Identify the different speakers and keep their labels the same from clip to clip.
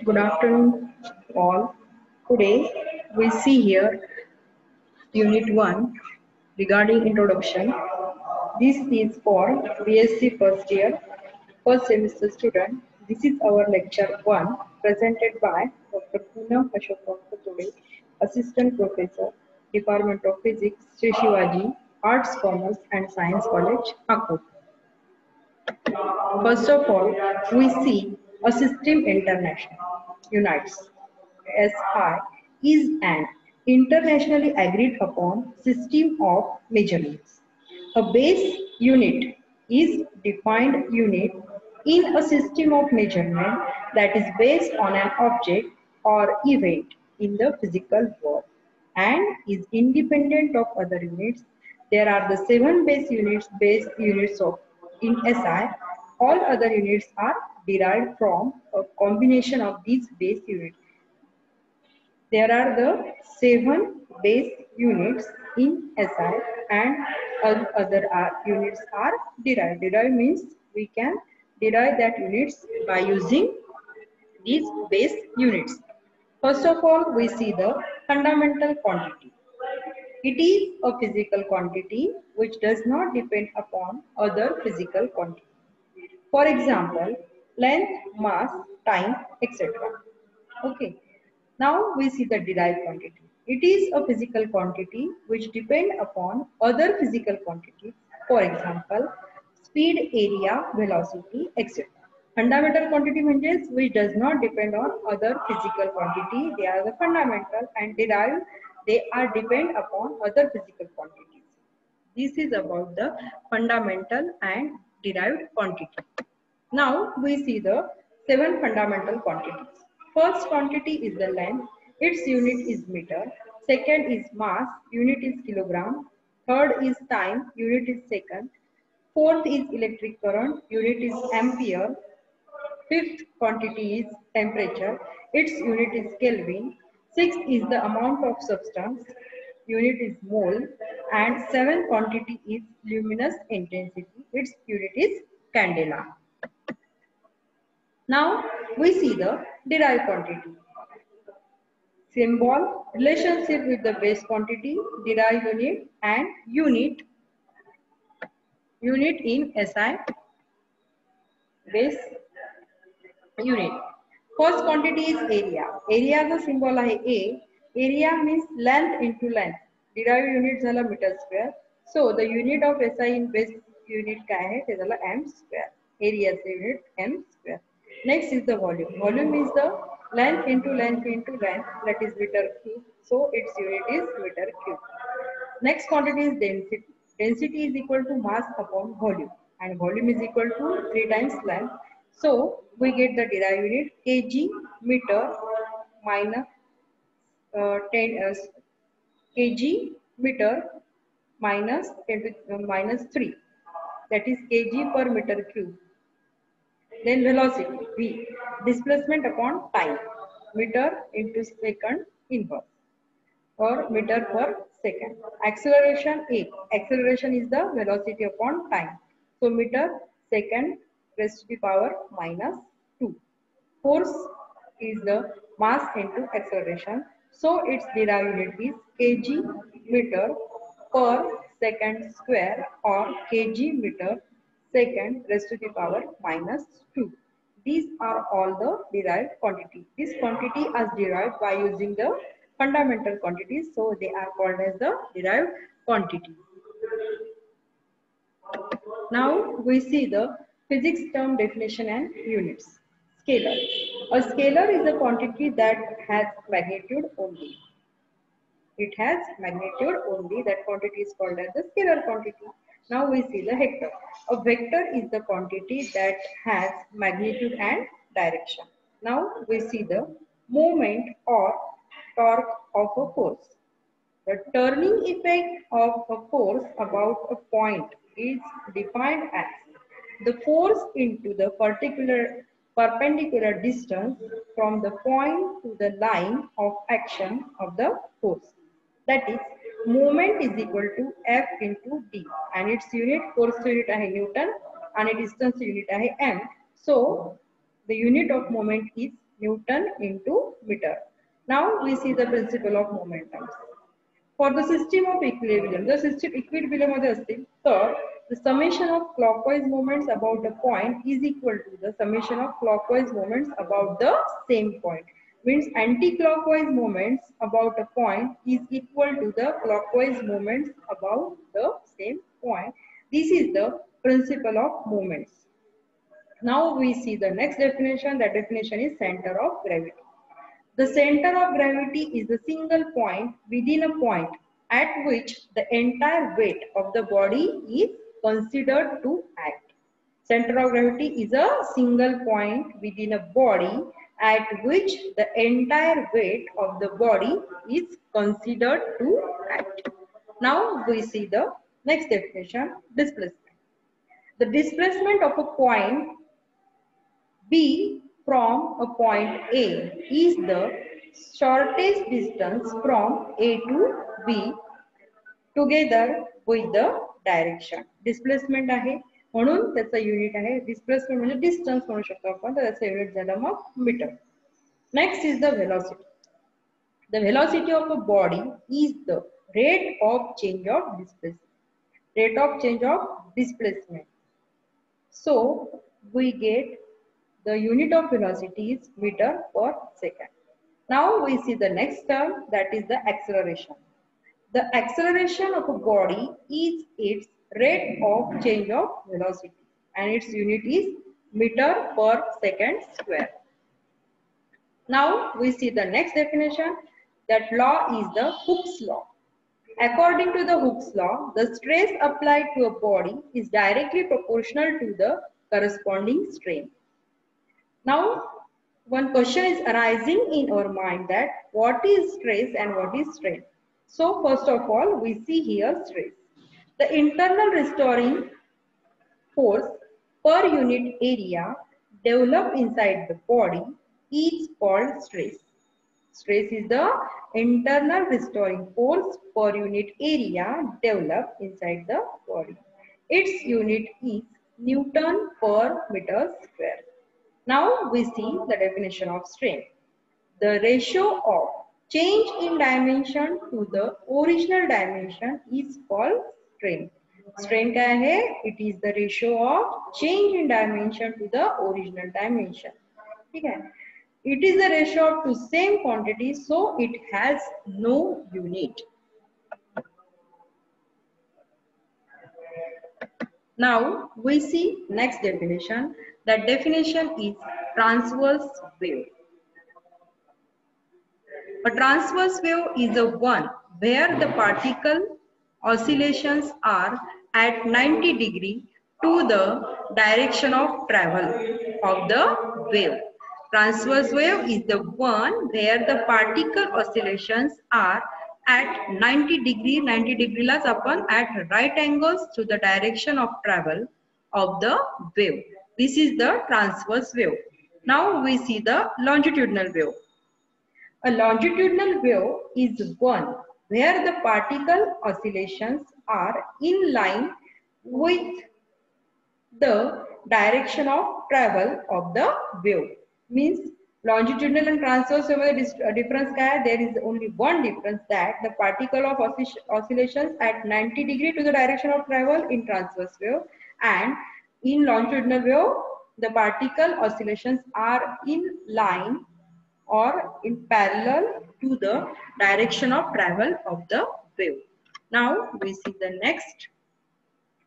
Speaker 1: Good afternoon, all. Today we see here Unit 1 regarding introduction. This is for BSc first year, first semester student. This is our lecture 1 presented by Dr. Poonam Ashok today, Assistant Professor, Department of Physics, Sri Shivaji, Arts, Commerce and Science College, Akut. First of all, we see a system international unites. SI is an internationally agreed upon system of measurements. A base unit is defined unit in a system of measurement that is based on an object or event in the physical world and is independent of other units. There are the 7 base units of in SI. All other units are derived from a combination of these base units. There are the 7 base units in SI and other units are derived. Derived means we can derive that units by using these base units. First of all, we see the fundamental quantity. It is a physical quantity which does not depend upon other physical quantity. For example, length, mass, time, etc. Okay. Now we see the derived quantity. It is a physical quantity which depend upon other physical quantities. For example, speed, area, velocity, etc. Fundamental quantity means which does not depend on other physical quantity. They are the fundamental, and derived, they are depend upon other physical quantities. This is about the fundamental and derived quantity. Now we see the 7 fundamental quantities. First quantity is the length. Its unit is meter. Second is mass. Unit is kilogram. Third is time. Unit is second. Fourth is electric current. Unit is ampere. Fifth quantity is temperature. Its unit is Kelvin. Sixth is the amount of substance. Unit is mole. And seventh quantity is luminous intensity. Its unit is candela. Now we see the derived quantity. Symbol, relationship with the base quantity, derived unit and unit in SI base unit. First quantity is area. Area the symbol आहे A. Area means length into length. Derived unit झाला meter square. So the unit of SI in base unit काय आहे ते झाला m square. Area unit m square. Next is the volume. Volume is the length into length into length, that is meter cube. So its unit is meter cube. Next quantity is density. Density is equal to mass upon volume, and volume is equal to 3 times length. So we get the derived unit kg meter minus 10 kg meter minus 10 to, minus 3, that is kg per meter cube. Then velocity v, displacement upon time, meter into second inverse or meter per second. Acceleration a, acceleration is the velocity upon time, so meter second raised to the power minus 2. Force is the mass into acceleration, so its derived unit is kg meter per second square or kg meter second raised to the power minus 2. These are all the derived quantity. This quantity is derived by using the fundamental quantities, so they are called as the derived quantity. Now we see the physics term definition and units. Scalar. A scalar is a quantity that has magnitude only. It has magnitude only. That quantity is called as the scalar quantity. Now we see the vector. A vector is the quantity that has magnitude and direction. Now we see the moment or torque of a force. The turning effect of a force about a point is defined as the force into the perpendicular distance from the point to the line of action of the force. That is, moment is equal to F into D, and its unit, force unit आहे Newton and distance unit आहे m. So the unit of moment is Newton into meter. Now we see the principle of momentum. For the system of equilibrium, the system equilibrium मध्ये असतील तर the summation of clockwise moments about the point is equal to the summation of clockwise moments about the same point. Means anti-clockwise moments about a point is equal to the clockwise moments about the same point. This is the principle of moments. Now we see the next definition. That definition is center of gravity. The center of gravity is the single point within a point at which the entire weight of the body is considered to act. Center of gravity is a single point within a body at which the entire weight of the body is considered to act. Now we see the next definition, displacement. The displacement of a point B from a point A is the shortest distance from A to B together with the direction. Displacement आहे म्हणून त्याचा unit आहे displacement म्हणजे distance म्हणू शकतो आपण तर त्याचा युनिट झाला मग metre. Next is the velocity. The velocity of a body is the rate of change of displacement. Rate of change of displacement. So we get the unit of velocity is meter per second. Now we see the next term, that is the acceleration. The acceleration of a body is its rate of change of velocity and its unit is meter per second square. Now we see the next definition. That law is the Hooke's law. According to the Hooke's law, the stress applied to a body is directly proportional to the corresponding strain. Now, one question is arising in our mind that what is stress and what is strain. So, first of all, we see here stress. The internal restoring force per unit area developed inside the body is called stress. Stress is the internal restoring force per unit area developed inside the body. Its unit is Newton per meter square. Now we see the definition of strain. The ratio of change in dimension to the original dimension is called strain. Strain क्या है? It is the ratio of change in dimension to the original dimension. ठीक है? It is the ratio of two same quantities, so it has no unit. Now we see next definition. That definition is transverse wave. A transverse wave is a one where the particle oscillations are at 90 degree to the direction of travel of the wave. Transverse wave is the one where the particle oscillations are at 90 degree las upon at right angles to the direction of travel of the wave. This is the transverse wave. Now we see the longitudinal wave. A longitudinal wave is one where the particle oscillations are in line with the direction of travel of the wave. Means longitudinal and transverse wave difference क्या है? There is only one difference, that the particle of oscillations at 90 degree to the direction of travel in transverse wave, and in longitudinal wave the particle oscillations are in line or in parallel to the direction of travel of the wave. Now we see the next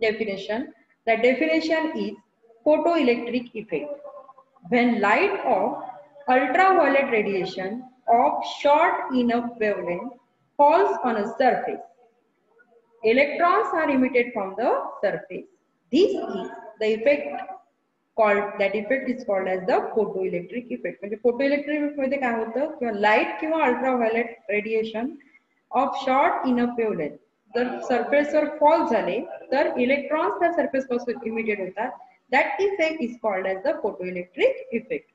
Speaker 1: definition. The definition is photoelectric effect. When light of ultraviolet radiation of short enough wavelength falls on a surface, electrons are emitted from the surface. This is the effect called, that effect is called as the photoelectric effect. म्हणजे photoelectric effect मध्ये काय होतं, किंवा light किंवा ultraviolet radiation of short enough wavelength जर सरफेसवर fall झाले तर इलेक्ट्रॉन्स त्या सरफेस पासून इमिटेड होतात. That effect is called as the photoelectric effect.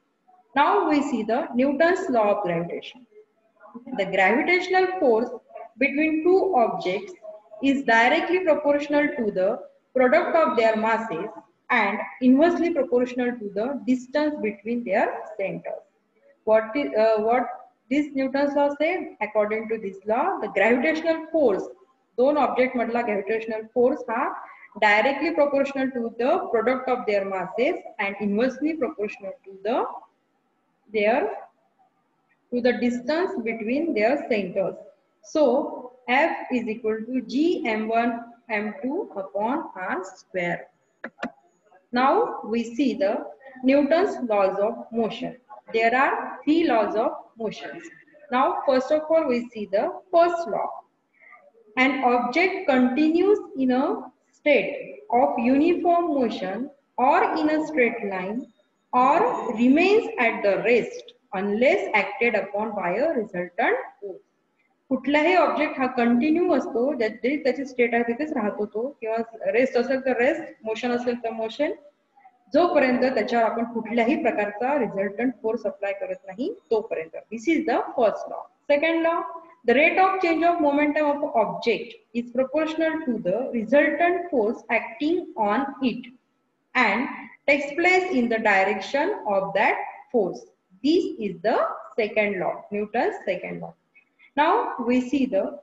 Speaker 1: Now we see the Newton's law of gravitation. The gravitational force between two objects is directly proportional to the product of their masses and inversely proportional to the distance between their centers. what this Newton's law say? According to this law, the gravitational force, दोन object मधला gravitational force हा directly proportional to the product of their masses and inversely proportional to their to the distance between their centers. So F is equal to G m1 m2 upon r square. Now we see the Newton's laws of motion. There are three laws of motion. Now first of all we see the first law. An object continues in a state of uniform motion or in a straight line or remains at the rest unless acted upon by a resultant force. कुठलाही object हा continue असतो, जरी त्याची state आहे तिथेच राहतो तो, किंवा rest असेल तर रेस्ट, मोशन असेल तर मोशन, जोपर्यंत त्याच्यावर आपण कुठल्याही प्रकारचा रिझल्टंट फोर्स अप्लाय करत नाही तोपर्यंत. This is the first law. Second law, the rate of change of momentum of an object is proportional to the resultant force acting on it and takes place in the direction of that force. This is the second law, Newton's second law. Now we see the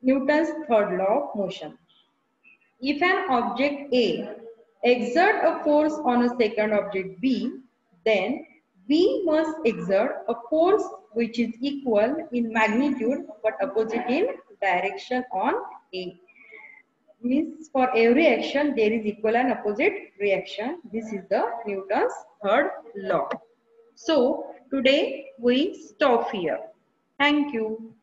Speaker 1: Newton's third law of motion. If an object A exert a force on a second object B, then B must exert a force which is equal in magnitude but opposite in direction on A. Means for every action there is equal and opposite reaction. This is the Newton's third law. So today we stop here. Thank you.